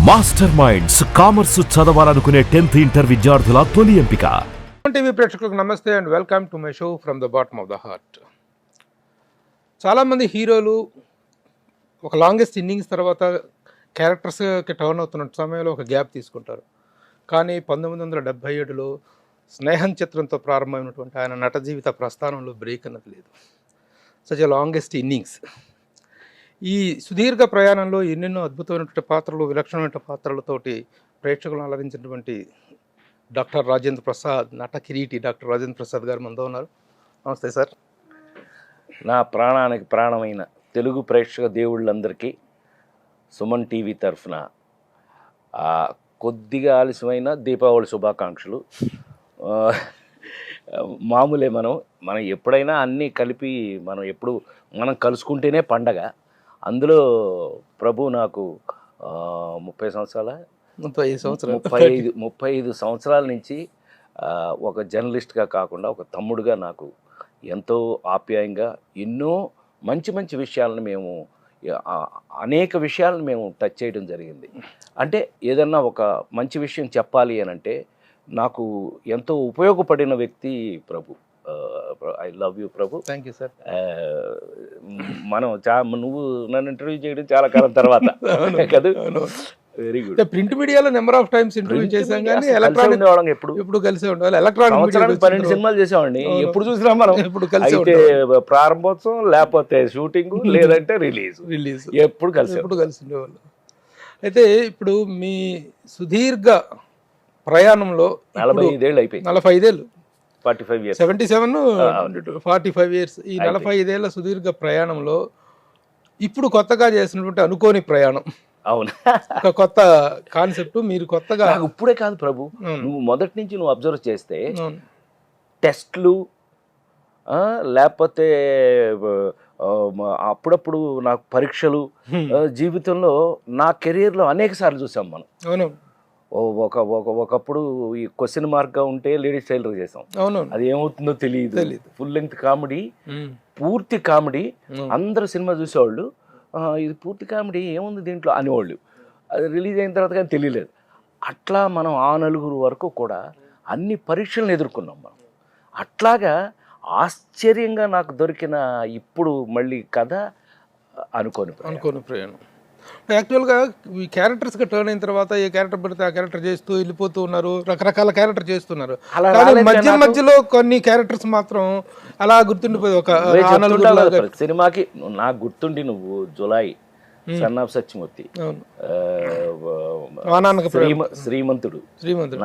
Master minds commerce చదవాలనుకునే 10th inter విద్యార్థుల తొలి ఎంపిక. టీవీ ప్రేక్షకులకు నమస్తే and welcome to my show from the bottom of the heart. చాలామంది హీరోలు ఒక లాంగెస్ట్ ఇన్నింగ్స్ తర్వాత క్యారెక్టర్స్కి టర్న్ అవుతున్న సమయంలో ఒక గ్యాప్ తీసుకుంటారు. కానీ 1977లో స్నేహం చిత్రంతో ప్రారంభమైనటువంటి ఆయన నట జీవిత ప్రస్థానంలో బ్రేక్ అన్నది లేదు. Such a longest innings. ఈ సుదీర్ఘ ప్రయాణంలో ఎన్నెన్నో అద్భుతమైనటువంటి పాత్రలు, విలక్షణమైన పాత్రలతోటి ప్రేక్షకులను అలరించినటువంటి డాక్టర్ రాజేంద్ర ప్రసాద్, నట కిరీటి డాక్టర్ రాజేంద్ర ప్రసాద్ గారు మనతో ఉన్నారు. నమస్తే సార్. నా ప్రాణానికి ప్రాణమైన తెలుగు ప్రేక్షక దేవుళ్ళందరికీ సుమన్ టీవీ తరఫున కొద్దిగా ఆలస్యమైన దీపావళి శుభాకాంక్షలు. మామూలే, మనం ఎప్పుడైనా అన్నీ కలిపి మనం కలుసుకుంటేనే పండగ. అందులో ప్రభు నాకు 35 సంవత్సరాల నుంచి ఒక జర్నలిస్ట్గా కాకుండా ఒక తమ్ముడుగా నాకు ఎంతో ఆప్యాయంగా ఎన్నో మంచి విషయాలను అనేక విషయాలను మేము టచ్ చేయడం జరిగింది. అంటే ఏదన్నా ఒక మంచి విషయం చెప్పాలి అని అంటే నాకు ఎంతో ఉపయోగపడిన వ్యక్తి Prabhu. I love you Prabhu. Thank you sir. నువ్వు నన్ను ఇంటర్వ్యూ చేయడం చాలా కాలం తర్వాత కదా. Very good. ప్రింట్ మీడియాలో నెంబర్ ఆఫ్ టైమ్స్ ఇంటర్వ్యూ చేసాం, కానీ ఎలక్ట్రానిక్ ఎప్పుడు కలిసే ఉండాలి. ఎలక్ట్రానిక్ 12 సినిమాలు చేసేవాడిని. ఎప్పుడు చూసినా మనం అయితే ప్రారంభోత్సవం, లేకపోతే షూటింగ్, లేదంటే రిలీజ్ ఎప్పుడు కలిసి ఉండేవాళ్ళు. అయితే ఇప్పుడు మీ సుదీర్ఘ ప్రయాణంలో 45 ఏళ్ళు అయిపోయింది. 45 ఏళ్ళు, 45 years, 77 45 years. ఈ 45 ఏళ్ళ సుదీర్ఘ ప్రయాణంలో ఇప్పుడు కొత్తగా చేసినటువంటి అనుకోని ప్రయాణం. అవును, ఒక కొత్త కాన్సెప్ట్ మీరు కొత్తగా. ఇప్పుడే కాదు ప్రభు, నువ్వు మొదటి నుంచి నువ్వు అబ్జర్వ్ చేస్తే టెస్ట్లు, లేకపోతే అప్పుడప్పుడు నాకు పరీక్షలు, జీవితంలో నా కెరీర్లో అనేక సార్లు చూసాం మనం. అవును. ఒకప్పుడు ఈ క్వశ్చన్ మార్క్గా ఉంటే లేడీస్ టైలర్ చేసాం. అవును. అది ఏమవుతుందో తెలియదు. ఫుల్ లెంగ్త్ కామెడీ, పూర్తి కామెడీ. అందరు సినిమా చూసేవాళ్ళు ఇది పూర్తి కామెడీ ఏముంది దీంట్లో అనేవాళ్ళు. అది రిలీజ్ అయిన తర్వాత కానీ తెలియలేదు. అట్లా మనం 4 వరకు కూడా అన్ని పరీక్షలను ఎదుర్కొన్నాం మనం. అట్లాగా ఆశ్చర్యంగా నాకు దొరికిన ఇప్పుడు మళ్ళీ కథ అనుకోని ప్రయాణం. యాక్చువల్గా ఈ క్యారెక్టర్స్గా టర్న్ అయిన తర్వాత ఏ క్యారెక్టర్ పడితే ఆ క్యారెక్టర్ చేస్తూ వెళ్ళిపోతూ ఉన్నారు, రకరకాల క్యారెక్టర్ చేస్తున్నారు. మధ్యలో కొన్ని క్యారెక్టర్స్ మాత్రం అలా గుర్తుండిపోయి ఒక సినిమాకి నాకు గుర్తుండి నువ్వు July, son of Satyamurthy, Srimanthudu,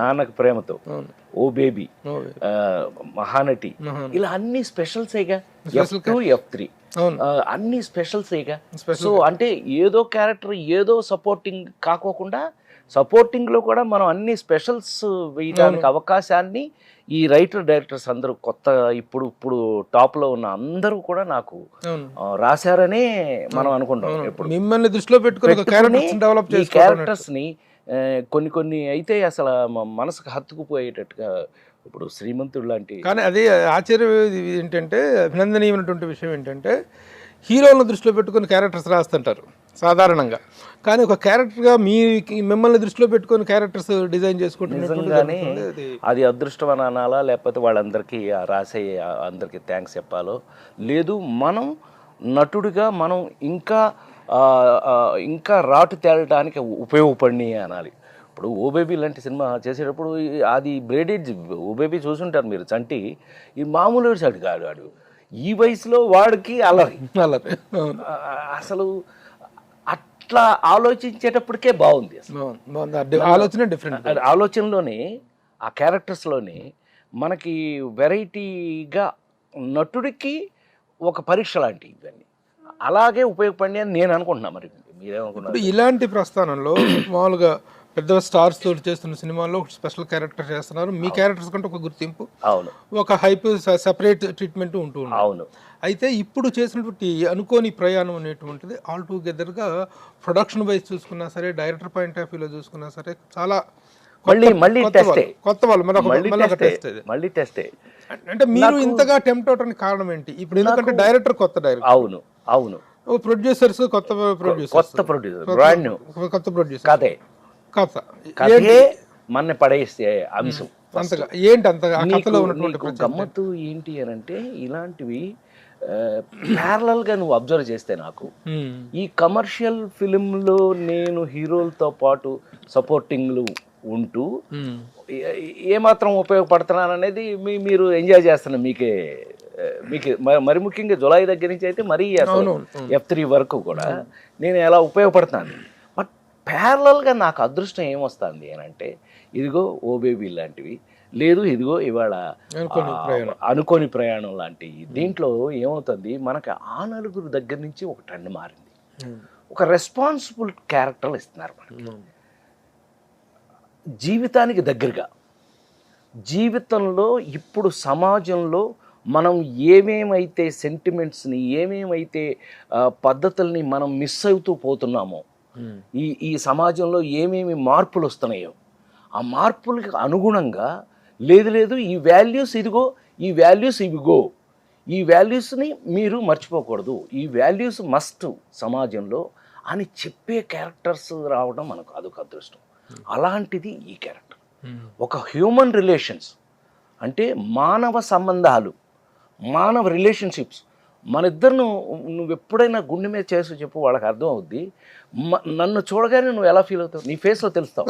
Nannaku Prematho, oh baby, Mahanati, ఇలా అన్ని స్పెషల్సేగా. F2, F3 అన్ని స్పెషల్సేగా. సో అంటే ఏదో క్యారెక్టర్ ఏదో సపోర్టింగ్ కాకోకుండా సపోర్టింగ్ లో కూడా మనం అన్ని స్పెషల్స్ వేయడానికి అవకాశాన్ని ఈ రైటర్ డైరెక్టర్స్ అందరూ కొత్త ఇప్పుడు టాప్ లో ఉన్న అందరూ కూడా నాకు రాశారనే మనం అనుకుంటాం. ఎప్పుడు మిమ్మల్ని దృష్టిలో పెట్టుకుని ఈ క్యారెక్టర్స్ ని కొన్ని అయితే అసలు మనసుకు హత్తుకుపోయేటట్టుగా, ఇప్పుడు శ్రీమంతుడు లాంటి. కానీ అదే ఆశ్చర్యం ఏంటంటే, అభినందనీయమైనటువంటి విషయం ఏంటంటే, హీరోలను దృష్టిలో పెట్టుకుని క్యారెక్టర్స్ రాస్తుంటారు సాధారణంగా, కానీ ఒక క్యారెక్టర్గా మిమ్మల్ని దృష్టిలో పెట్టుకుని క్యారెక్టర్స్ డిజైన్ చేసుకుంటున్నానే అది అదృష్టం అని అనాలా, లేకపోతే వాళ్ళందరికీ రాసే అందరికీ థ్యాంక్స్ చెప్పాలో లేదు. మనం నటుడిగా మనం ఇంకా రాటు తేలడానికి ఉపయోగపడి అనాలి. ఇప్పుడు ఓ బేబీ లాంటి సినిమా చేసేటప్పుడు అది బ్రేడేజ్ ఓ బేబీ చూసుంటారు మీరు. చంటి ఈ మామూలు వాడు కాడు, ఈ వయసులో వాడికి అలరి అసలు. అట్లా ఆలోచించేటప్పటికే బాగుంది ఆలోచన. డిఫరెంట్ ఆలోచనలోనే ఆ క్యారెక్టర్స్లోనే మనకి వెరైటీగా నటుడికి ఒక పరీక్ష లాంటివి ఇవన్నీ అలాగే ఉపయోగపడి అని నేను అనుకుంటున్నా. మరి మీరేమనుకుంటున్నారు? ఇలాంటి ప్రస్థానంలో మామూలుగా పెద్ద స్టార్స్ తోటి చేస్తున్న సినిమాల్లో స్పెషల్ క్యారెక్టర్ చేస్తున్నారు. మీ క్యారెక్టర్స్ కంటే ఒక గుర్తింపు, అవును, ఒక హైప్, సెపరేట్ ట్రీట్మెంట్ ఉంటుంది. అవును. అయితే ఇప్పుడు చేసినటువంటి అనుకోని ప్రయాణం అనేటువంటిది ఆల్ టుగెదర్గా ప్రొడక్షన్ వైజ్ చూసుకున్నా సరే, డైరెక్టర్ పాయింట్ ఆఫ్ వ్యూలో చూసుకున్నా సరే, చాలా కొత్త వాళ్ళు మళ్ళీ టెస్ట్. అంటే మీరు ఇంతగా టెంప్ట్ అవడానికి కారణం ఏంటి? ఇప్పుడు ఎందుకంటే డైరెక్టర్ కొత్త డైరెక్టర్. అవును. ప్రొడ్యూసర్స్ కొత్త ప్రొడ్యూసర్ బ్రాండ్ న్యూ కొత్త ప్రొడ్యూసర్. కథే కథ కథే మన పడేసే అంశం. అంతగా ఏంటి అంతగా ఆ కథలో ఉన్నటువంటి నీకు గమ్మత్తు ఏంటి అని అంటే ఇలాంటివి ప్యారలల్గా నువ్వు అబ్జర్వ్ చేస్తే నాకు ఈ కమర్షియల్ ఫిలింలో నేను హీరోలతో పాటు సపోర్టింగ్లు ఉంటూ ఏమాత్రం ఉపయోగపడుతున్నాను అనేది మీరు ఎంజాయ్ చేస్తున్నారు. మీకే మరి ముఖ్యంగా జులై దగ్గర నుంచి అయితే మరీ అసలు F3 వరకు కూడా నేను ఎలా ఉపయోగపడుతున్నాను. బట్ ప్యారలల్గా నాకు అదృష్టం ఏమొస్తుంది అని అంటే ఇదిగో ఓ బేబీ లాంటివి, లేదు ఇదిగో ఇవాళ అనుకోని ప్రయాణం లాంటి దీంట్లో ఏమవుతుంది, మనకి ఆ నలుగురు దగ్గర నుంచి ఒక ట్రెండ్ మారింది. ఒక రెస్పాన్సిబుల్ క్యారెక్టర్లు ఇస్తున్నారు మనకి, జీవితానికి దగ్గరగా. జీవితంలో ఇప్పుడు సమాజంలో మనం ఏమేమైతే సెంటిమెంట్స్ని, ఏమేమైతే పద్ధతుల్ని మనం మిస్ అవుతూ పోతున్నామో, ఈ సమాజంలో ఏమేమి మార్పులు వస్తున్నాయో ఆ మార్పులకి అనుగుణంగా లేదు ఈ వాల్యూస్ ఇదిగో, ఈ వాల్యూస్ ఇవిగో, ఈ వాల్యూస్ని మీరు మర్చిపోకూడదు, ఈ వాల్యూస్ మస్ట్ సమాజంలో అని చెప్పే క్యారెక్టర్స్ రావడం మనకు అదొక అదృష్టం. అలాంటిది ఈ క్యారెక్టర్. ఒక హ్యూమన్ రిలేషన్స్ అంటే మానవ సంబంధాలు, మానవ రిలేషన్షిప్స్. మన ఇద్దరు నువ్వు ఎప్పుడైనా గుండె మీద చేసి చెప్పు, వాళ్ళకి అర్థం అవుద్ది. నన్ను చూడగానే నువ్వు ఎలా ఫీల్ అవుతావు, నీ ఫేస్లో తెలుస్తావు.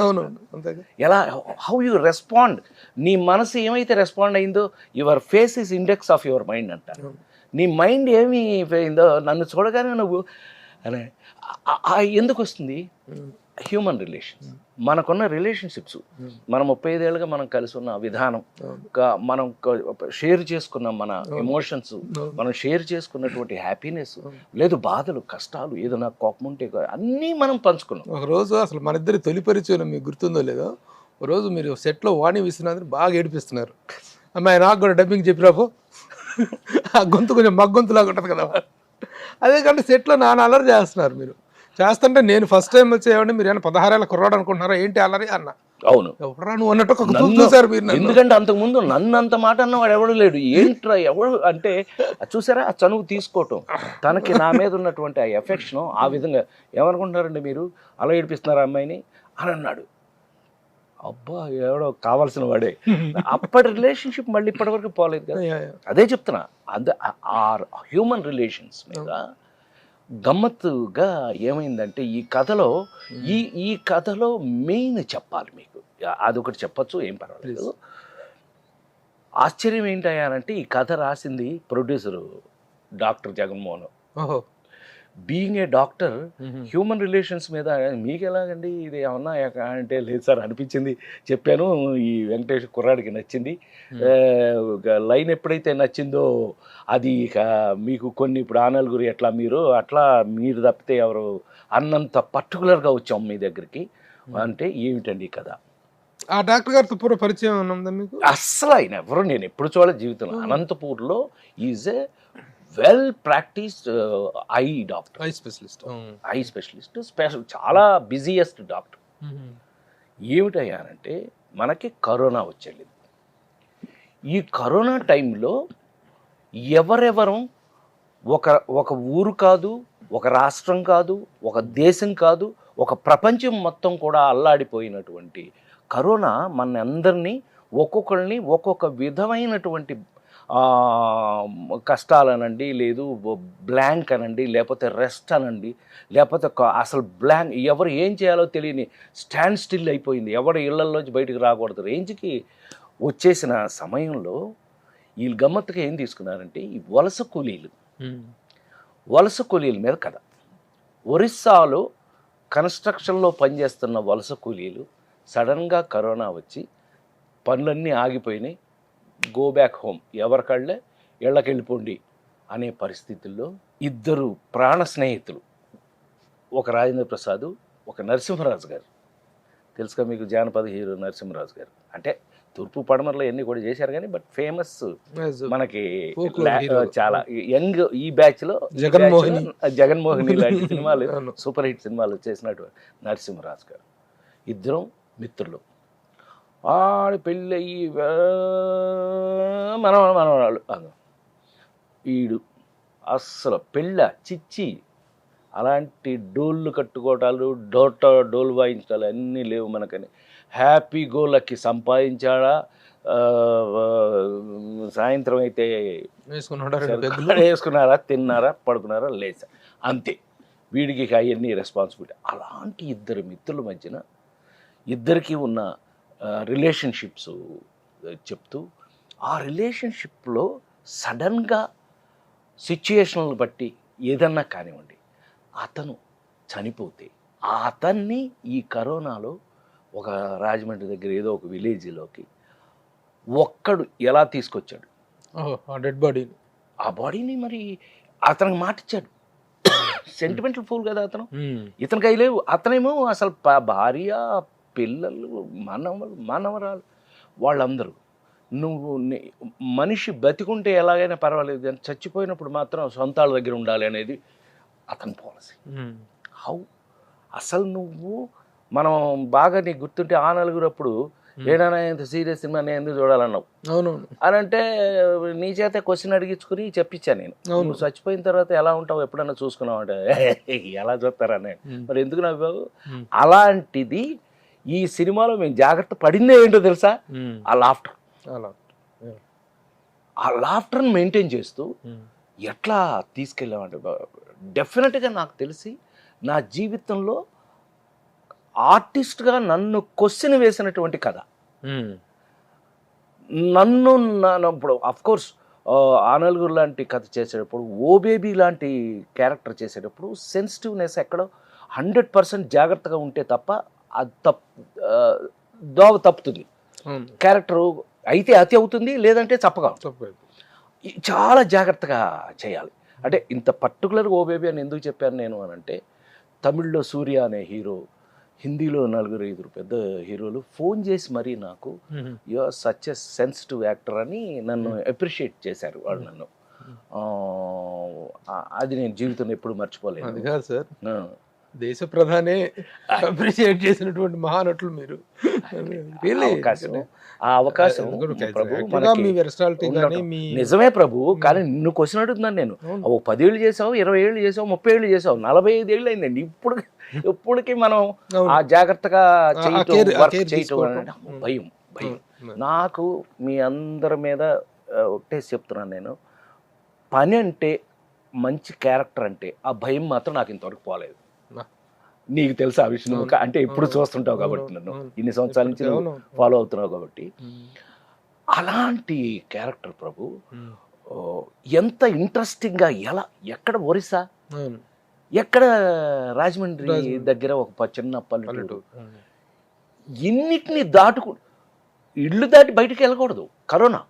ఎలా హౌ యూ రెస్పాండ్, నీ మనసు ఏమైతే రెస్పాండ్ అయిందో your face is index of your mind అంటారు. నీ మైండ్ ఏమి అయిందో నన్ను చూడగానే నువ్వు అనే ఎందుకు వస్తుంది. హ్యూమన్ రిలేషన్స్, మనకున్న రిలేషన్షిప్స్, మనం 35 ఏళ్ళుగా మనం కలిసి ఉన్న విధానం, మనం షేర్ చేసుకున్న మన ఎమోషన్స్, మనం షేర్ చేసుకున్నటువంటి హ్యాపీనెస్, లేదు బాధలు, కష్టాలు, ఏదైనా కోపం ఉంటే అన్నీ మనం పంచుకున్నాం. ఒకరోజు అసలు మన ఇద్దరి తొలి పరిచయం మీకు గుర్తుందో లేదో, ఒకరోజు మీరు సెట్లో వాణి విశ్వనాథ్ని బాగా ఏడిపిస్తున్నారు. అమ్మాయి నాకు కూడా డబ్బింగ్ చెప్పిరాపో, ఆ గొంతు కొంచెం మగ్గొంతులాగా ఉంటుంది కదా. అదే కానీ సెట్లో నాన్న అల్లరి చేస్తున్నారు. మీరు చేస్తుంటే నేను ఫస్ట్ టైం వచ్చేవాడిని, మీరు ఏమైనా 16 ఏళ్ళ కుర్రాడు అనుకుంటున్నారా ఏంటి అల్లరి అన్న. అవును, ఎవరా నువ్వు అన్నట్టు చూసారు మీరు. ఎందుకంటే అంతకుముందు నన్ను అంత మాట అన్నవాడు ఎవడు లేడు. ఏంట్రా ఎవడు అంటే చూసారా ఆ చనువు తీసుకోవటం, తనకి నా మీద ఉన్నటువంటి ఆ ఎఫెక్షన్ ఆ విధంగా. ఏమనుకుంటున్నారండి మీరు, అలా ఏడిపిస్తున్నారా అమ్మాయిని అని అన్నాడు. అబ్బా ఎవడో కావాల్సిన వాడే. అప్పటి రిలేషన్షిప్ మళ్ళీ ఇప్పటివరకు పోలేదు కదా. అదే చెప్తున్నా, అదే ఆ హ్యూమన్ రిలేషన్స్ మీద గమ్మత్తుగా ఏమైందంటే ఈ కథలో మెయిన్ చెప్పాలి మీకు, అదొకటి చెప్పచ్చు, ఏం పర్వాలేదు. ఆశ్చర్యం ఏంటంటే ఈ కథ రాసింది producer doctor Jaganmohan. Being a doctor, human relations మీద మీకు ఎలాగండి ఇది ఏమన్నా అంటే, లేదు సార్ అనిపించింది చెప్పాను, ఈ వెంకటేష్ కుర్రాడికి నచ్చింది, లైన్ ఎప్పుడైతే నచ్చిందో అది ఇక మీకు కొన్ని ఇప్పుడు ఆ నలుగురు ఎట్లా మీరు తప్పితే ఎవరు అన్నంత పర్టికులర్గా వచ్చాం మీ దగ్గరికి అంటే ఏమిటండి కదా. ఆ డాక్టర్ గారితో పూర్వ పరిచయం ఉందా మీకు? అస్సలు ఆయన ఎవరు నేను ఎప్పుడు చూడలేదు జీవితంలో. అనంతపూర్లో is a well practised eye doctor, eye specialist, చాలా బిజియెస్ట్ డాక్టర్. ఏమిటయ్యానంటే మనకి కరోనా వచ్చేది. ఈ కరోనా టైంలో ఎవరెవరం ఒక ఊరు కాదు, ఒక రాష్ట్రం కాదు, ఒక దేశం కాదు, ఒక ప్రపంచం మొత్తం కూడా అల్లాడిపోయినటువంటి కరోనా మన అందరినీ ఒక్కొక్కరిని ఒక్కొక్క విధమైనటువంటి కష్టాలనండి, లేదు బ్లాంక్ అనండి, లేకపోతే రెస్ట్ అనండి, లేకపోతే అసలు బ్లాంక్, ఎవరు ఏం చేయాలో తెలియని స్టాండ్ స్టిల్ అయిపోయింది. ఎవరు ఇళ్లలోంచి బయటకు రాకూడదు రేంజ్కి వచ్చేసిన సమయంలో వీళ్ళు గమ్మత్తుగా ఏం తీసుకున్నారంటే ఈ వలస కూలీల మీద కథ. ఒరిస్సాలో కన్స్ట్రక్షన్లో పనిచేస్తున్న వలస కూలీలు సడన్గా కరోనా వచ్చి పనులన్నీ ఆగిపోయినాయి, గో బ్యాక్ హోమ్, ఎవరికళ్ళే ఇళ్ళకి వెళ్ళిపోండి అనే పరిస్థితుల్లో ఇద్దరు ప్రాణ స్నేహితులు, ఒక రాజేంద్ర ప్రసాద్, ఒక నరసింహరాజు గారు. తెలుసుగా మీకు జానపద హీరో నరసింహరాజు గారు అంటే తూర్పు పడమరలో ఎన్ని కూడా చేశారు కానీ బట్ ఫేమస్ మనకి చాలా యంగ్ ఈ బ్యాచ్లో జగన్మోహిని లాంటి సినిమాలు సూపర్ హిట్ సినిమాలు చేసినట్టు నరసింహరాజు గారు. ఇద్దరం మిత్రులు. ఆడి పెళ్ళి అయ్యి మనవాళ్ళు ఈడు అస్సలు పెళ్ళ చిచ్చి అలాంటి డోళ్ళు కట్టుకోవటాలు డోలు వాయించడాలు అన్నీ లేవు మనకని. హ్యాపీ గోలకి సంపాదించాడా, సాయంత్రం అయితే వేసుకున్నారా, తిన్నారా, పడుకున్నారా, లేచా, అంతే. వీడికి అవన్నీ రెస్పాన్సిబిలిటీ. అలాంటి ఇద్దరు మిత్రుల మధ్యన ఇద్దరికీ ఉన్న రిలేషన్షిప్స్ చెప్తూ, ఆ రిలేషన్షిప్లో సడన్గా సిచ్యుయేషన్లు బట్టి ఏదన్నా కానివ్వండి అతను చనిపోతే అతన్ని ఈ కరోనాలో ఒక రాజమండ్రి దగ్గర ఏదో ఒక విలేజ్లోకి ఒక్కడు ఎలా తీసుకొచ్చాడు డెడ్ బాడీని, ఆ బాడీని మరి అతనికి మాటిచ్చాడు. సెంటిమెంటల్ ఫూల్ కదా అతను, ఇతనికి అవి లేవు. అతనేమో అసలు భార్య, పిల్లలు, మనవరాలు వాళ్ళందరూ. నువ్వు మనిషి బతికుంటే ఎలాగైనా పర్వాలేదు కానీ చచ్చిపోయినప్పుడు మాత్రం సొంతాల దగ్గర ఉండాలి అనేది అతని పాలసీ. హౌ అసలు నువ్వు మనం బాగా నీకు గుర్తుంటే ఆ నలుగురు అప్పుడు ఏదైనా ఇంత సీరియస్ సినిమా నేను ఎందుకు చూడాలన్నావు అని అంటే నీ చేత క్వశ్చన్ అడిగించుకుని చెప్పించాను నేను. నువ్వు చచ్చిపోయిన తర్వాత ఎలా ఉంటావు ఎప్పుడన్నా చూసుకున్నావు అంటే ఎలా చూస్తారా నేను, మరి ఎందుకు నవ్వావు? అలాంటిది ఈ సినిమాలో మేము జాగ్రత్త పడిందే ఏంటో తెలుసా? ఆ లాఫ్టర్. ఆ లాఫ్టర్ని మెయింటైన్ చేస్తూ ఎట్లా తీసుకెళ్ళామంటే డెఫినెట్గా నాకు తెలిసి నా జీవితంలో ఆర్టిస్ట్గా నన్ను క్వశ్చన్ వేసినటువంటి కథ. నన్ను ఇప్పుడు అఫ్కోర్స్ ఆ నలుగురు లాంటి కథ చేసేటప్పుడు, ఓ బేబీ లాంటి క్యారెక్టర్ చేసేటప్పుడు సెన్సిటివ్నెస్ ఎక్కడో 100% జాగ్రత్తగా ఉంటే తప్ప అది దోవ తప్పుతుంది. క్యారెక్టరు అయితే అతి అవుతుంది, లేదంటే చప్పగా చాలా జాగ్రత్తగా చేయాలి. అంటే ఇంత పర్టికులర్గా ఓ బేబీ అని ఎందుకు చెప్పాను నేను అని అంటే, తమిళ్లో సూర్య అనే హీరో, హిందీలో 4-5 పెద్ద హీరోలు ఫోన్ చేసి మరీ నాకు you are such a sensitive actor అని నన్ను అప్రిషియేట్ చేశారు వాళ్ళు నన్ను. అది నేను జీవితంలో ఎప్పుడు మర్చిపోలేదు. అది కాదు సార్, దేశ ప్రధానే అప్రిషియేట్ చేసినటువంటి మహానటులు మీరు. ఆ అవకాశం నిజమే ప్రభు. కానీ నిన్ను క్వశ్చన్ అడుగుతున్నాను నేను. 10 ఏళ్ళు చేసావు, 20 ఏళ్ళు చేసావు, 30 ఏళ్ళు చేసావు, 45 ఏళ్ళు అయిందండి. ఇప్పటికి మనం ఆ జాగ్రత్తగా చేయటం భయం. నాకు మీ అందరి మీద ఒట్టేసి చెప్తున్నాను నేను, పని అంటే మంచి క్యారెక్టర్ అంటే ఆ భయం మాత్రం నాకు ఇంతవరకు పోలేదు. నీకు తెలుసా ఆ విషయం? అంటే ఎప్పుడు చూస్తుంటావు కాబట్టి, నన్ను ఇన్ని సంవత్సరాల నుంచి నువ్వు ఫాలో అవుతున్నావు కాబట్టి. అలాంటి క్యారెక్టర్ ప్రభు ఎంత ఇంట్రెస్టింగ్గా, ఎలా, ఎక్కడ ఒరిస్సా, ఎక్కడ రాజమండ్రి దగ్గర ఒక చిన్న పల్లెటూరు, ఇన్నిటిని దాటుకు ఇళ్ళు దాటి బయటికి వెళ్ళకూడదు కరోనా.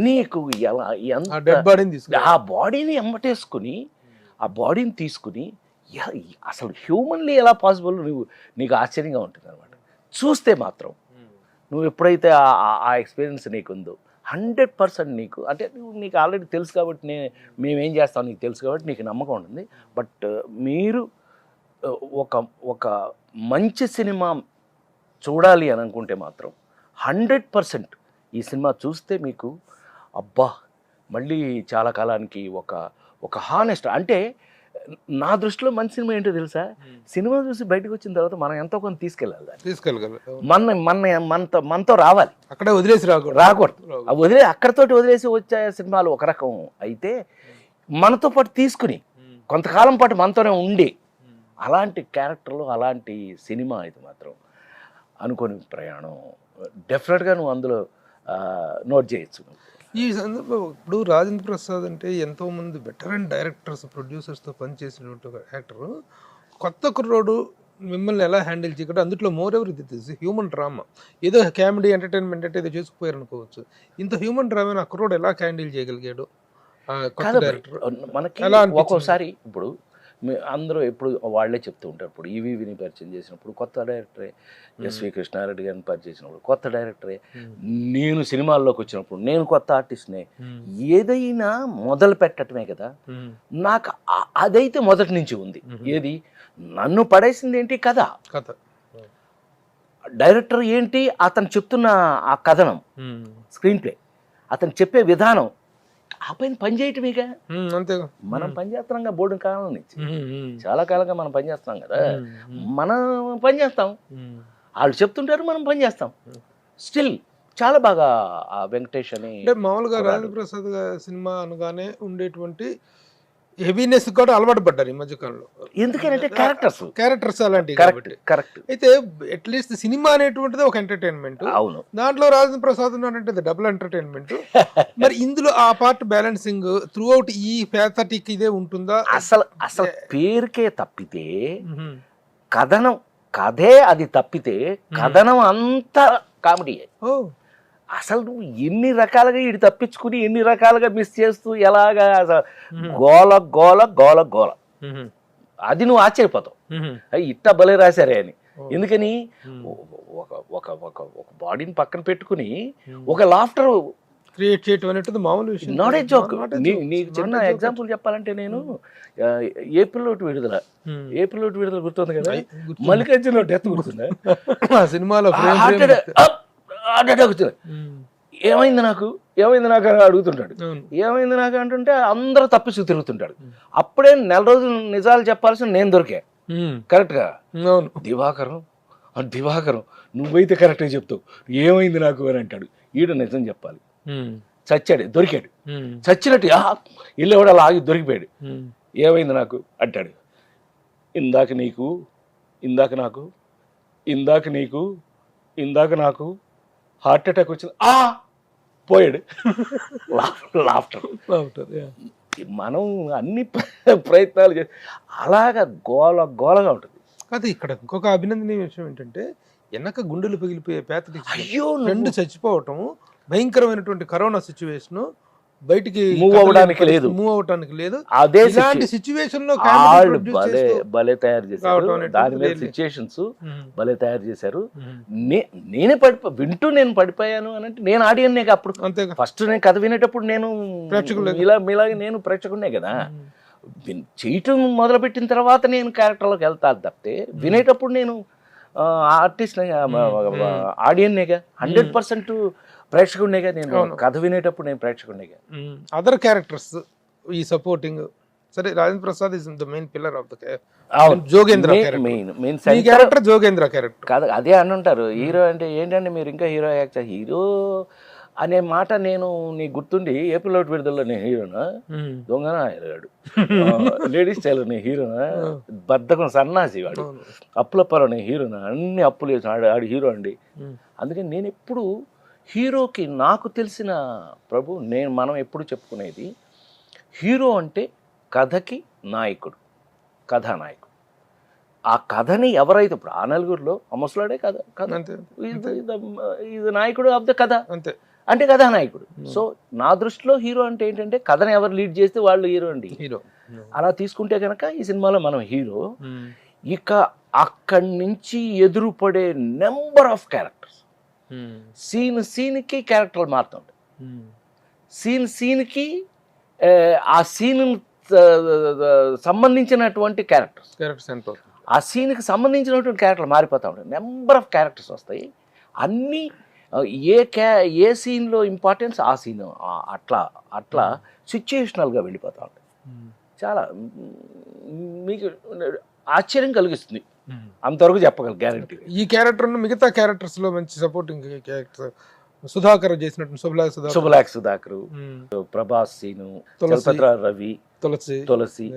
నీకు ఎలా ఆ బాడీని ఎమ్మటేసుకుని, ఆ బాడీని తీసుకుని అసలు హ్యూమన్లీ ఎలా పాసిబుల్ నీకు ఆశ్చర్యంగా ఉంటుంది అనమాట. చూస్తే మాత్రం నువ్వు ఎప్పుడైతే ఆ ఎక్స్పీరియన్స్ నీకుందో 100% నీకు, అంటే నీకు ఆల్రెడీ తెలుసు కాబట్టి మేమేం చేస్తాం నీకు తెలుసు కాబట్టి నీకు నమ్మకం ఉంటుంది. బట్ మీరు ఒక మంచి సినిమా చూడాలి అని అనుకుంటే మాత్రం 100% ఈ సినిమా చూస్తే మీకు అబ్బా మళ్ళీ చాలా కాలానికి ఒక హానెస్ట్, అంటే నా దృష్టిలో మంచి సినిమా ఏంటో తెలుసా? సినిమా చూసి బయటకు వచ్చిన తర్వాత మనం ఎంతో కొంత తీసుకెళ్ళాలి. మనతో రావాలి, అక్కడే వదిలేసి రాకూడదు. అక్కడతోటి వదిలేసి వచ్చే సినిమాలు ఒక రకం అయితే, మనతో పాటు తీసుకుని కొంతకాలం పాటు మనతోనే ఉండి, అలాంటి క్యారెక్టర్లు, అలాంటి సినిమా ఇది మాత్రం అనుకోని ప్రయాణం. డెఫినెట్గా నువ్వు అందులో నోట్ చేయొచ్చు. ఈ సందర్భం ఇప్పుడు రాజేంద్ర ప్రసాద్ అంటే ఎంతోమంది వెటరన్ డైరెక్టర్స్, ప్రొడ్యూసర్స్తో పనిచేసినటువంటి ఒక యాక్టర్, కొత్త కుర్రోడు మిమ్మల్ని ఎలా హ్యాండిల్ చేయగలడు? అందులో మోర్ ఎవర్ ఇది హ్యూమన్ డ్రామా. ఏదో కామెడీ ఎంటర్టైన్మెంట్ అంటే ఏదో చేసుకుపోయారు అనుకోవచ్చు. ఇంత హ్యూమన్ డ్రామాని ఆ కుర్రోడు ఎలా హ్యాండిల్ చేయగలిగాడు కొత్త డైరెక్టర్? మనకి ఒక్కోసారి ఇప్పుడు అందరూ ఎప్పుడు వాళ్ళే చెప్తూ ఉంటారు. ఇప్పుడు ఈవీవిని పరిచయం చేసినప్పుడు కొత్త డైరెక్టరే, ఎస్వి కృష్ణారెడ్డి గారిని పరిచయం చేసినప్పుడు కొత్త డైరెక్టరే, నేను సినిమాల్లోకి వచ్చినప్పుడు నేను కొత్త ఆర్టిస్ట్నే. ఏదైనా మొదలు పెట్టడమే కదా. నాకు అదైతే మొదటి నుంచి ఉంది. ఏది నన్ను పడేసింది ఏంటి? కథ. డైరెక్టర్ ఏంటి? అతను చెప్తున్న ఆ కథనం, స్క్రీన్ ప్లే, అతను చెప్పే విధానం, ఆ పైన పని చేయటమేగా. అంతేగా. మనం పని చేస్తున్నాంగా బోర్డు కాలం నుంచి, చాలా కాలంగా మనం పని చేస్తున్నాం కదా, మనం పని చేస్తాం, వాళ్ళు చెప్తుంటారు, మనం పని చేస్తాం. స్టిల్ చాలా బాగా ఆ వెంకటేష్ అని అంటే మామూలుగా రాజేంద్ర ప్రసాద్ సినిమా అనగానే ఉండేటువంటి హెవీనెస్ కూడా అలవాటు పడ్డారు ఈ మధ్యకాలంలో. ఎందుకంటే క్యారెక్టర్స్ అలాంటివి కాబట్టి. కరెక్ట్. అయితే అట్లీస్ట్ సినిమా అనేటువంటిది ఒక ఎంటర్టైన్మెంట్. అవును. దాంట్లో రాజేంద్ర ప్రసాద్ అంటే డబుల్ ఎంటర్టైన్మెంట్. మరి ఇందులో ఆ పార్ట్ బ్యాలెన్సింగ్ త్రూ అవుట్ ఈ ప్యాథటిక్ ఇదే ఉంటుందా? అసలు పేరుకే తప్పితే కథే అది తప్పితే కథనం అంతా కామెడీ. అసలు నువ్వు ఎన్ని రకాలుగా ఇటు తప్పించుకుని ఎన్ని రకాలుగా మిస్ చేస్తూ ఎలాగా గోల గోల గోల గోల, అది నువ్వు ఆశ్చర్యపోతావు ఇట్ట భలే రాశారే అని. ఎందుకని ఒక బాడీని పక్కన పెట్టుకుని ఒక లాఫ్టర్ క్రియేట్ చేయటం అనేది మామూలు విషయం. Not a joke. నీకు చిన్న ఎగ్జాంపుల్ చెప్పాలంటే, నేను ఏప్రిల్ విడుదల గుర్తుంది కదా, మల్లికార్జున డెత్ గుర్తుందా సినిమాలో? ఏమైంది నాకు అని అడుగుతుంటాడు. ఏమైంది నాకు అంటుంటే అందరూ తప్పిస్తూ తిరుగుతుంటాడు. అప్పుడే నెల రోజులు నిజాలు చెప్పాల్సిన నేను దొరికా కరెక్ట్ గా. దివాకరం నువ్వైతే కరెక్ట్గా చెప్తావు, ఏమైంది నాకు అని అంటాడు. ఈడ నిజం చెప్పాలి, చచ్చాడు, దొరికాడు, చచ్చినట్టు ఇల్లు ఆగి దొరికిపోయాడు. ఏమైంది నాకు అంటాడు. ఇందాక నాకు హార్ట్ అటాక్ వచ్చింది, పోయాడు. లాఫ్టర్. మనం అన్ని ప్రయత్నాలు చేసి అలాగా గోలగా ఉంటుంది. కాదు, ఇక్కడ ఇంకొక అభినందనీయ విషయం ఏంటంటే, వెనక గుండెలు పగిలిపోయే ప్యాథటిక్, అయ్యో రెండు చచ్చిపోవటం, భయంకరమైనటువంటి కరోనా సిచ్యువేషన్, బయటికి మూవ్ అవడానికి లేదు. అదే సిచ్యువేషన్ లో భలే తయారు చేశారు. దాని మీద సిచ్యువేషన్స్ భలే తయారు చేశారు. నేను పడిపోయాను అని అంటే, నేను ఆడియన్నే అప్పుడు. ఫస్ట్ నేను కథ వినేటప్పుడు నేను మీలాగే నేను ప్రేక్షకుడినే కదా. చేయటం మొదలుపెట్టిన తర్వాత నేను క్యారెక్టర్లోకి వెళ్తాను తప్పితే, వినేటప్పుడు నేను ఆర్టిస్ట్ ఆడియన్నేగా, 100% ప్రేక్షకుడినేగా. నేను కథ వినేటప్పుడు నేను ప్రేక్షకుడినేగా. అదర్ క్యారెక్టర్స్ ఈ సపోర్టింగ్, సరే, Rajendra Prasad is the main pillar of the Jogendra character. Jogendra character కాదు, అదే అంటుంటారు. హీరో అంటే ఏంటంటే, మీరు ఇంకా హీరో యాక్టర్, హీరో అనే మాట నేను నీకు గుర్తుండి ఏప్రిల్ విడుదలలో నేను హీరోనా, దొంగనా హీరోడు, లేడీస్ టైలర్ నేను హీరోనా, బద్దకం సన్నాసి వాడు, అప్పులప్పలో నేను హీరోనా, అన్ని అప్పులు చేసిన ఆడు హీరో అండి. అందుకని నేను ఎప్పుడు హీరోకి, నాకు తెలిసిన మనం ఎప్పుడు చెప్పుకునేది, హీరో అంటే కథకి నాయకుడు, కథానాయకుడు. ఆ కథని ఎవరైతే, ఇప్పుడు ఆ నలుగురిలో ముసలాడే కథ ఇది నాయకుడు ఆఫ్ ద కథ అంటే కథానాయకుడు. సో నా దృష్టిలో హీరో అంటే ఏంటంటే, కథను ఎవరు లీడ్ చేస్తే వాళ్ళు హీరో అండి. అలా తీసుకుంటే కనుక ఈ సినిమాలో మనం హీరో. ఇక అక్కడి నుంచి ఎదురుపడే నెంబర్ ఆఫ్ క్యారెక్టర్స్, సీన్కి క్యారెక్టర్లు మారుతుంటాయి. సీన్కి ఆ సీన్ సంబంధించినటువంటి క్యారెక్టర్స్, ఆ సీన్కి సంబంధించినటువంటి క్యారెక్టర్లు మారిపోతూ ఉంటాయి. నెంబర్ ఆఫ్ క్యారెక్టర్స్ వస్తాయి. అన్నీ ఏ సీన్లో ఇంపార్టెన్స్ ఆ సీన్ అట్లా సిచ్యుయేషనల్గా వెళ్ళిపోతూ ఉంటాయి. చాలా మీకు ఆశ్చర్యం కలిగిస్తుంది, అంతవరకు చెప్పగలను గ్యారంటీ. ఈ క్యారెక్టర్ మిగతా క్యారెక్టర్స్ లో మంచి సపోర్టింగ్ క్యారెక్టర్ సుధాకర్ చేసినట్టు, శుభలాక్ సుధాకర్, ప్రభాస్ సీను, రవి, తులసి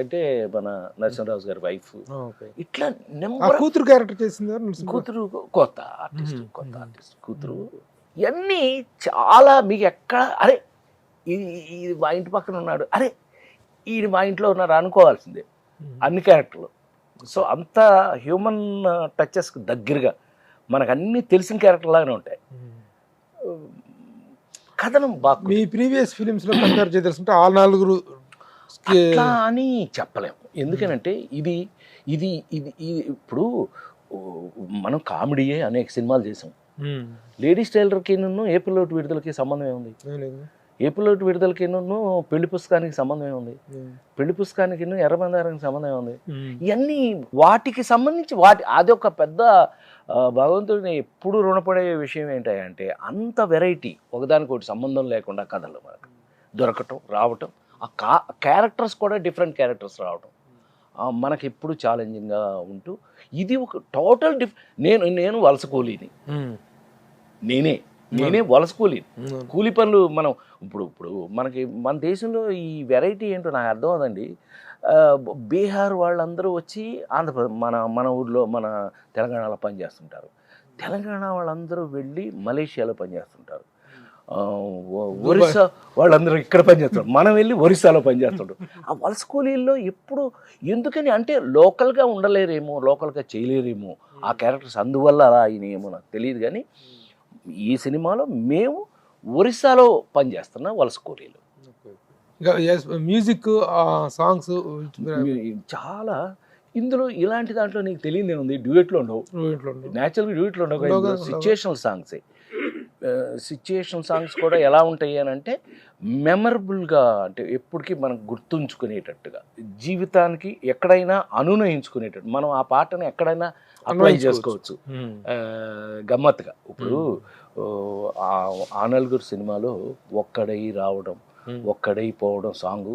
అంటే మన నరసింహరాజు గారి వైఫ్. ఇట్లా కూతురు క్యారెక్టర్ చేసింది, కూతురు కొత్త ఆర్టిస్ట్ కూతురు. ఇవన్నీ చాలా మీకు ఎక్కడ, అరే ఇది మా ఇంటి పక్కన ఉన్నాడు, అరే ఈయన మా ఇంట్లో ఉన్నారు అనుకోవాల్సిందే అన్ని క్యారెక్టర్లు. సో అంత హ్యూమన్ టచెస్కి దగ్గరగా మనకు అన్ని తెలిసిన క్యారెక్టర్ లాగానే ఉంటాయి. కథనం బాగా. మీ ప్రీవియస్ ఫిలిమ్స్ లో కంపేర్ చేయాల్సింటే ఆ నలుగురు అని చెప్పలేము. ఎందుకనంటే ఇది ఇది ఇది ఇప్పుడు మనం కామెడీయే అనేక సినిమాలు చేసాం. లేడీస్ టైలర్కి ఏప్రిల్ విడుదలకి సంబంధం ఏముంది? ఏప్రిల్ విడుదలకి పెళ్లి పుస్తకానికి సంబంధం ఏముంది? పెళ్లి పుస్తకానికి ఎర్రబందారానికి సంబంధం ఏముంది? ఇవన్నీ వాటికి సంబంధించి అదొక పెద్ద భగవంతుడిని ఎప్పుడు రుణపడే విషయం ఏంటంటే, అంత వెరైటీ, ఒకదానికొకటి సంబంధం లేకుండా కథలు మనకు దొరకటం రావటం, ఆ క్యారెక్టర్స్ కూడా డిఫరెంట్ క్యారెక్టర్స్ రావటం మనకి ఎప్పుడు ఛాలెంజింగ్గా ఉంటూ, ఇది ఒక టోటల్ నేను వలస కూలీని, నేనే వలస కూలీని. కూలి పనులు మనం ఇప్పుడు మనకి మన దేశంలో ఈ వెరైటీ ఏంటో నాకు అర్థం అవుదండి. బీహార్ వాళ్ళందరూ వచ్చి ఆంధ్రప్రదేశ్ మన ఊర్లో మన తెలంగాణలో పనిచేస్తుంటారు. తెలంగాణ వాళ్ళందరూ వెళ్ళి మలేషియాలో పనిచేస్తుంటారు. ఒరిస్సా వాళ్ళందరూ ఇక్కడ పనిచేస్తారు, మనం వెళ్ళి ఒరిస్సాలో పనిచేస్తుంటాం. ఆ వలస కూలీల్లో ఎప్పుడు ఎందుకని అంటే లోకల్గా ఉండలేరేమో, లోకల్గా చేయలేరేమో ఆ క్యారెక్టర్స్, అందువల్ల అలా అయినాయేమో నాకు తెలియదు. కానీ ఈ సినిమాలో మేము ఒరిస్సాలో పనిచేస్తున్న వలస కూలీలు. మ్యూజిక్ సాంగ్స్ చాలా ఇందులో ఇలాంటి దాంట్లో నీకు తెలియదు ఉంది, డ్యూయెట్లో ఉండవు, న్యాచురల్గా డ్యూయెట్లో ఉండవు, సిచ్యుయేషనల్ సాంగ్సే. సిచ్యుయేషన్ సాంగ్స్ కూడా ఎలా ఉంటాయి అని అంటే మెమరబుల్గా, అంటే ఎప్పటికీ మనం గుర్తుంచుకునేటట్టుగా, జీవితానికి ఎక్కడైనా అనునయించుకునేటట్టు, మనం ఆ పాటను ఎక్కడైనా అప్లై చేసుకోవచ్చు గమ్మత్తుగా. ఇప్పుడు ఆ నలుగురు సినిమాలో ఒక్కడై రావడం ఒక్కడై పోవడం సాంగ్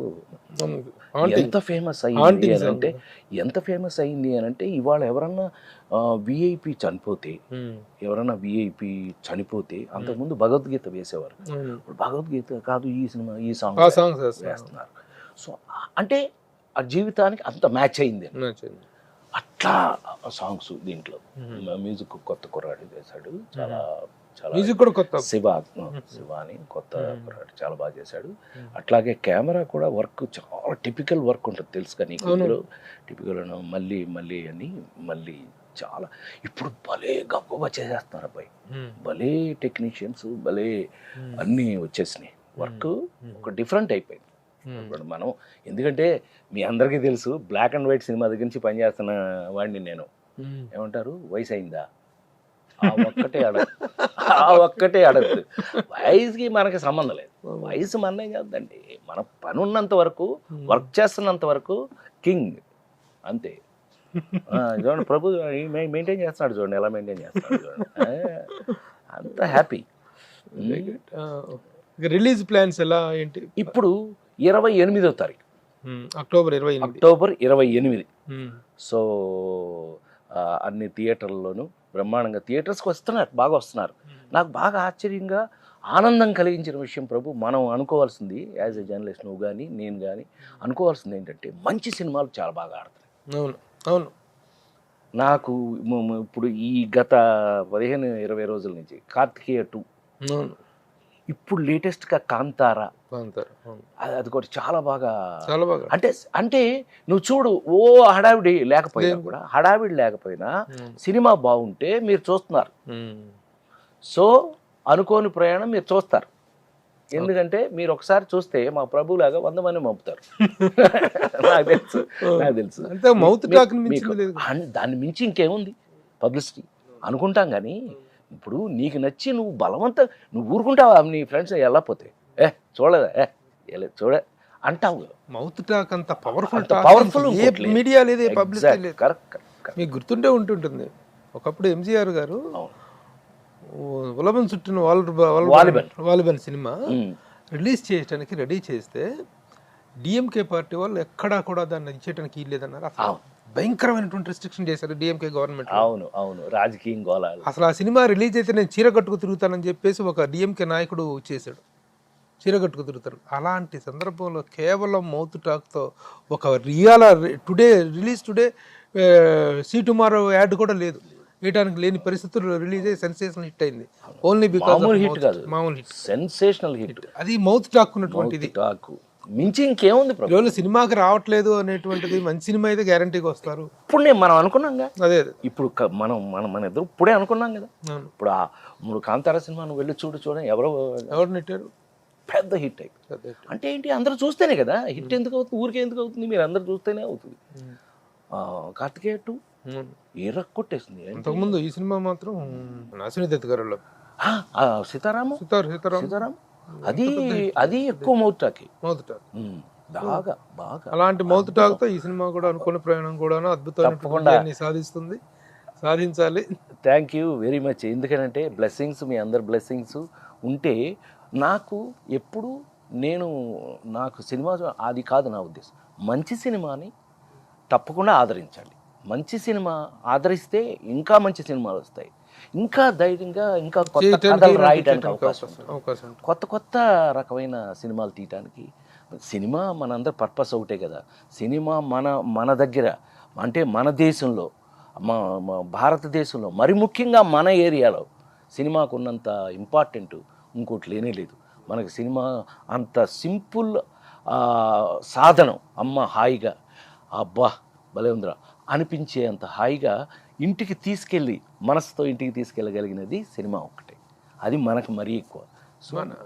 ఎంత ఫేమస్ అయింది అని అంటే, ఎంత ఫేమస్ అయింది అని అంటే, ఇవాళ ఎవరన్నా విఐపి చనిపోతే అంతకుముందు భగవద్గీత వేసేవారు, ఇప్పుడు భగవద్గీత కాదు ఈ సినిమా ఈ సాంగ్ వేస్తున్నారు. సో అంటే ఆ జీవితానికి అంత మ్యాచ్ అయింది. అట్లా సాంగ్స్ దీంట్లో మ్యూజిక్ కొత్త కుర్రాడు వేశాడు, చాలా మ్యూజిక్ కూడా కొత్త, శివ అని కొత్త కుర్రాడు చాలా బాగా చేశాడు. అట్లాగే కెమెరా కూడా వర్క్ చాలా టిపికల్ వర్క్ ఉంటుంది తెలుసు కానీ, టిపికల్ మళ్ళీ అని మళ్ళీ చాలా ఇప్పుడు భలే గొప్పగా చేసేస్తున్నారు అబ్బాయి, భలే టెక్నీషియన్స్, భలే అన్నీ వచ్చేసినాయి. వర్క్ ఒక డిఫరెంట్ అయిపోయింది. ఇప్పుడు మనం ఎందుకంటే మీ అందరికీ తెలుసు, బ్లాక్ అండ్ వైట్ సినిమా దగ్గర నుంచి పనిచేస్తున్న వాడిని నేను. ఏమంటారు, వయసు అయిందా, ఆ ఒక్కటే అడగదు. వయసుకి మనకి సంబంధం లేదు, వయసు మనమే కాదండి. మన పని ఉన్నంత వరకు, వర్క్ చేస్తున్నంత వరకు కింగ్ అంతే. చూడండి ప్రభు మెయింటైన్ చేస్తున్నాడు, చూడండి ఎలా మెయింటైన్ చేస్తున్నాడు చూడండి, అంత హ్యాపీ. రిలీజ్ ప్లాన్స్ ఎలా ఏంటి? ఇప్పుడు 28వ తారీఖు అక్టోబర్ 28. సో అన్ని థియేటర్లలోనూ బ్రహ్మాండంగా థియేటర్స్కి వస్తున్నారు, బాగా వస్తున్నారు. నాకు బాగా ఆశ్చర్యంగా ఆనందం కలిగించిన విషయం ప్రభు, మనం అనుకోవాల్సింది యాజ్ ఎ జర్నలిస్ట్, నువ్వు కానీ నేను కానీ అనుకోవాల్సింది ఏంటంటే, మంచి సినిమాలు చాలా బాగా ఆడుతున్నాయి. అవును. నాకు ఇప్పుడు ఈ గత 15-20 రోజుల నుంచి కార్తికేయ 2, ఇప్పుడు లేటెస్ట్గా కాంతారా, అది కూడా చాలా బాగా అంటే నువ్వు చూడు, హడావిడి లేకపోయినా సినిమా బాగుంటే మీరు చూస్తున్నారు. సో అనుకోని ప్రయాణం మీరు చూస్తారు, ఎందుకంటే మీరు ఒకసారి చూస్తే మా ప్రభులాగా 100 మంది పంపుతారు. నాకు తెలుసు దాన్ని మించి ఇంకేముంది పబ్లిసిటీ అనుకుంటాం. కానీ ఇప్పుడు నీకు నచ్చి నువ్వు బలవంతం నువ్వు ఊరుకుంటావా, నీ ఫ్రెండ్స్ వెళ్ళకపోతే చూడలేదా చూడ అంటావు. మౌత్ టాక్ అంత పవర్ఫుల్ మీడియా లేదు, పబ్లిసిటీ లేదు. కరెక్ట్. మీకు గుర్తుంటే ఉంటుంటుంది, ఒకప్పుడు ఎంజీఆర్ గారు ఉలబన్ చుట్టిన వాలిబన్ సినిమా రిలీజ్ చేయడానికి రెడీ చేస్తే డిఎంకే పార్టీ వాళ్ళు ఎక్కడా కూడా దాన్ని ఇచ్చేయడానికి ఇల్లేదన్నారు. అసలు భయంకరమైనటువంటి రిస్ట్రిక్షన్ చేశారు డిఎంకే గవర్నమెంట్. అవును రాజకీయం గోల. అసలు ఆ సినిమా రిలీజ్ అయితే నేను చీర కట్టుకు తిరుగుతానని చెప్పేసి ఒక డిఎంకే నాయకుడు చేశాడు, చీర కట్టుకు తిరుగుతారు. అలాంటి సందర్భంలో కేవలం మౌత్ టాక్తో ఒక release today see tomorrow ad కూడా లేదు, వేయడానికి లేని పరిస్థితుల్లో రిలీజ్ అయ్యి సెన్సేషనల్ హిట్ అయింది. ఓన్లీ బికాజ్ మామూలు హిట్, సెన్సేషనల్ హిట్. అది మౌత్ టాక్ ఉన్నటువంటిది, మించి ఇంకేముంది. రోజు సినిమాకి రావట్లేదు అనేటువంటిది, మంచి సినిమా అయితే గ్యారంటీగా వస్తారు. ఇప్పుడు మనం అనుకున్నాం, అదే ఇప్పుడు మన ఇద్దరు ఇప్పుడే అనుకున్నాం కదా. ఇప్పుడు ఆ 3 కాంతారా సినిమా నువ్వు వెళ్ళి చూడండి, ఎవరు నెట్టారు, పెద్ద హిట్ అయిపోయింది. అంటే ఏంటి, అందరూ చూస్తేనే కదా హిట్. ఎందుకు అవుతుంది, ఊరికే ఎందుకు అవుతుంది, మీరు అందరు చూస్తేనే అవుతుంది. కార్తికేయ 2 కొట్టేసింది. ఇంతకుముందు ఈ సినిమా మాత్రం అశ్విని దత్ గారు సీతారాం అది ఎక్కువ మౌత్ టాక్ బాగా. అలాంటి మౌత్ టాక్ తో ఈ సినిమా కూడా అనుకున్న ప్రయాణం కూడా అద్భుతమైన సాధించాలి. Thank you very much. ఎందుకంటే బ్లెస్సింగ్స్, మీ అందరు బ్లెస్సింగ్స్ ఉంటే నాకు ఎప్పుడు నాకు సినిమా అది కాదు నా ఉద్దేశం. మంచి సినిమాని తప్పకుండా ఆదరించాలి. మంచి సినిమా ఆదరిస్తే ఇంకా మంచి సినిమాలు వస్తాయి, ఇంకా ధైర్యంగా ఇంకా కొత్త కథలు రాయడానికి అవకాశం ఉంటుంది, కొత్త కొత్త రకమైన సినిమాలు తీయటానికి. సినిమా మనందరి పర్పస్ ఒకటే కదా. సినిమా మన దగ్గర అంటే మన దేశంలో, మా భారతదేశంలో, మరి ముఖ్యంగా మన ఏరియాలో సినిమాకు ఉన్నంత ఇంపార్టెంట్ ఇంకోటి లేనే లేదు. మనకి సినిమా అంత సింపుల్ సాధనం. అమ్మ హాయిగా అబ్బా భలే ఉందిరా అనిపించే అంత హాయిగా ఇంటికి తీసుకెళ్ళి మనసుతో ఇంటికి తీసుకెళ్ళగలిగినది సినిమా ఒకటే. అది మనకు మరీ ఎక్కువ.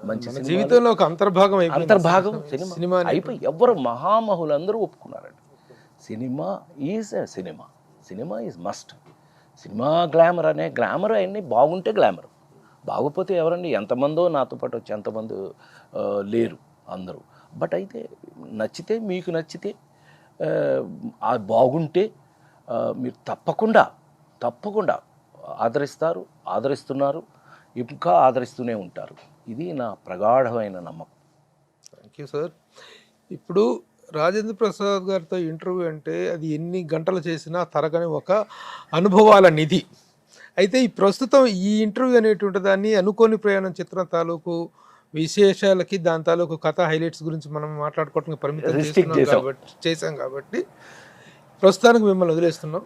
మంచి జీవితంలో ఒక అంతర్భాగం సినిమా అయిపోయి ఎవరు మహామహులందరూ ఒప్పుకున్నారండి. Cinema is cinema is must. Cinema glamour అవన్నీ బాగుంటే గ్లామర్, బాగోపోతే ఎవరండి? ఎంతమందో నాతో పాటు వచ్చి ఎంతమంది లేరు, అందరూ. బట్ అయితే నచ్చితే, మీకు నచ్చితే, అది బాగుంటే మీరు తప్పకుండా ఆదరిస్తున్నారు, ఇంకా ఆదరిస్తూనే ఉంటారు. ఇది నా ప్రగాఢమైన నమ్మకం. Thank you sir. ఇప్పుడు రాజేంద్ర ప్రసాద్ గారితో ఇంటర్వ్యూ అంటే అది ఎన్ని గంటలు చేసినా తరగని ఒక అనుభవాల నిధి. అయితే ఈ ప్రస్తుతం ఈ ఇంటర్వ్యూ అనేటువంటి దాన్ని అనుకోని ప్రయాణం చిత్రం తాలూకు విశేషాలకి, దాని తాలూకు కథ హైలైట్స్ గురించి మనం మాట్లాడుకోవడానికి పరిమితం చేసాం కాబట్టి ప్రస్తుతానికి మిమ్మల్ని వదిలేస్తున్నాం.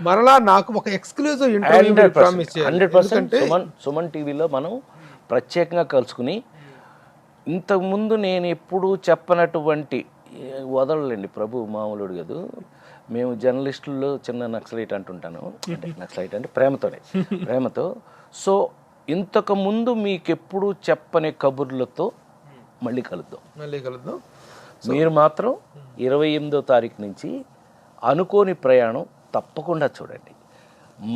మరలా నాకు ఒక ఎక్స్క్లూజివ్ ఇంటర్వ్యూ ప్రామిస్ చేయాలి. 100% సుమన్ టీవీలో మనం ప్రత్యేకంగా కలుసుకుని, ఇంతకుముందు నేను ఎప్పుడూ చెప్పనటువంటి వదలలేండి ప్రభు మామూలుడు కాదు. మేము జర్నలిస్టుల్లో చిన్న నక్సలైట్ అంటుంటాను, అంటే నక్సలైట్ అంటే ప్రేమతో. సో ఇంతకుముందు మీకెప్పుడు చెప్పని కబుర్లతో మళ్ళీ కలుద్దాం. మీరు మాత్రం 28వ తారీఖు నుంచి అనుకోని ప్రయాణం తప్పకుండా చూడండి.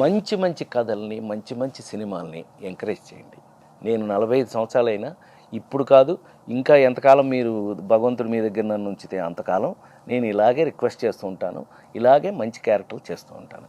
మంచి మంచి కథల్ని, మంచి మంచి సినిమాల్ని ఎంకరేజ్ చేయండి. నేను 45 సంవత్సరాలైనా ఇప్పుడు కాదు, ఇంకా ఎంతకాలం మీరు భగవంతుడి మీ దగ్గర నన్ను ఉంచితే అంతకాలం నేను ఇలాగే రిక్వెస్ట్ చేస్తూ ఉంటాను, ఇలాగే మంచి క్యారెక్టర్లు చేస్తూ ఉంటాను.